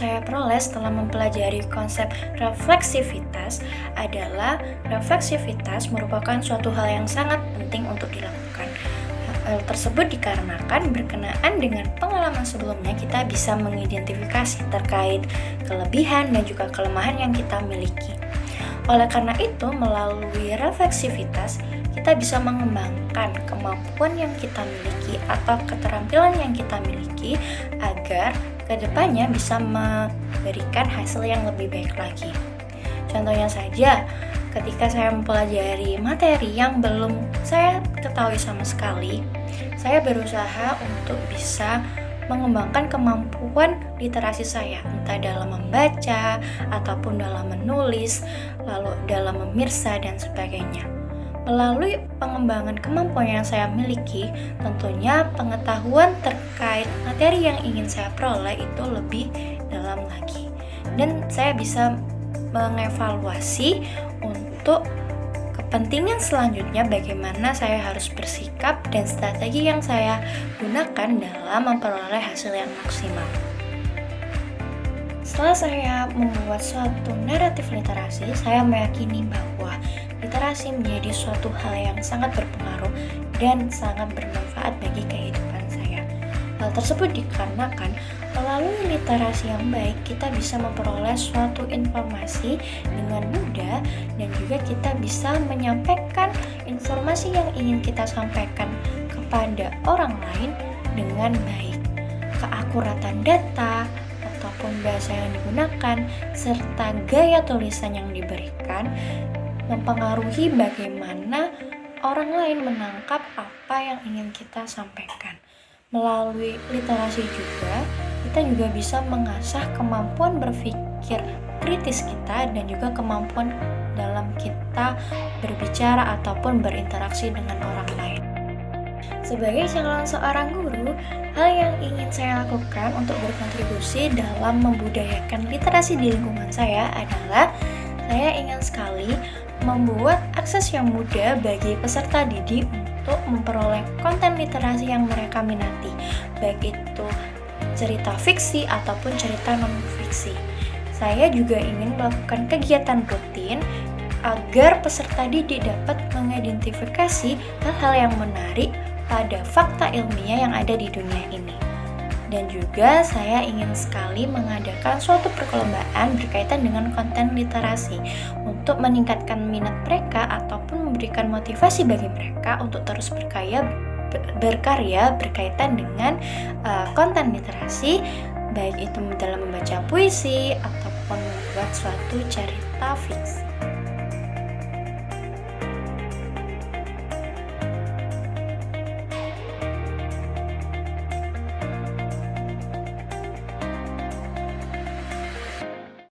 saya peroleh setelah mempelajari konsep refleksivitas adalah refleksivitas merupakan suatu hal yang sangat penting untuk dilakukan. Hal tersebut dikarenakan berkenaan dengan pengalaman sebelumnya kita bisa mengidentifikasi terkait kelebihan dan juga kelemahan yang kita miliki. Oleh karena itu, melalui refleksivitas, kita bisa mengembangkan kemampuan yang kita miliki atau keterampilan yang kita miliki agar kedepannya bisa memberikan hasil yang lebih baik lagi. Contohnya saja, ketika saya mempelajari materi yang belum saya ketahui sama sekali, saya berusaha untuk bisa mengembangkan kemampuan literasi saya, entah dalam membaca ataupun dalam menulis, lalu dalam memirsa dan sebagainya. Melalui pengembangan kemampuan yang saya miliki, tentunya pengetahuan terkait materi yang ingin saya peroleh itu lebih dalam lagi. Dan saya bisa mengevaluasi untuk kepentingan selanjutnya bagaimana saya harus bersikap dan strategi yang saya gunakan dalam memperoleh hasil yang maksimal. Setelah saya membuat suatu naratif literasi, saya meyakini bahwa literasi menjadi suatu hal yang sangat berpengaruh dan sangat bermanfaat bagi kehidupan saya. Hal tersebut dikarenakan melalui literasi yang baik kita bisa memperoleh suatu informasi dengan mudah dan juga kita bisa menyampaikan informasi yang ingin kita sampaikan kepada orang lain dengan baik. Keakuratan data ataupun bahasa yang digunakan serta gaya tulisan yang diberikan mempengaruhi bagaimana orang lain menangkap apa yang ingin kita sampaikan. Melalui literasi juga, kita juga bisa mengasah kemampuan berpikir kritis kita dan juga kemampuan dalam kita berbicara ataupun berinteraksi dengan orang lain. Sebagai calon seorang guru, hal yang ingin saya lakukan untuk berkontribusi dalam membudayakan literasi di lingkungan saya adalah saya ingin sekali membuat akses yang mudah bagi peserta didik untuk memperoleh konten literasi yang mereka minati, baik itu cerita fiksi ataupun cerita non-fiksi. Saya juga ingin melakukan kegiatan rutin agar peserta didik dapat mengidentifikasi hal-hal yang menarik pada fakta ilmiah yang ada di dunia ini. Dan juga saya ingin sekali mengadakan suatu perlombaan berkaitan dengan konten literasi untuk meningkatkan minat mereka ataupun memberikan motivasi bagi mereka untuk terus berkarya berkaitan dengan konten literasi, baik itu dalam membaca puisi ataupun membuat suatu cerita fiksi.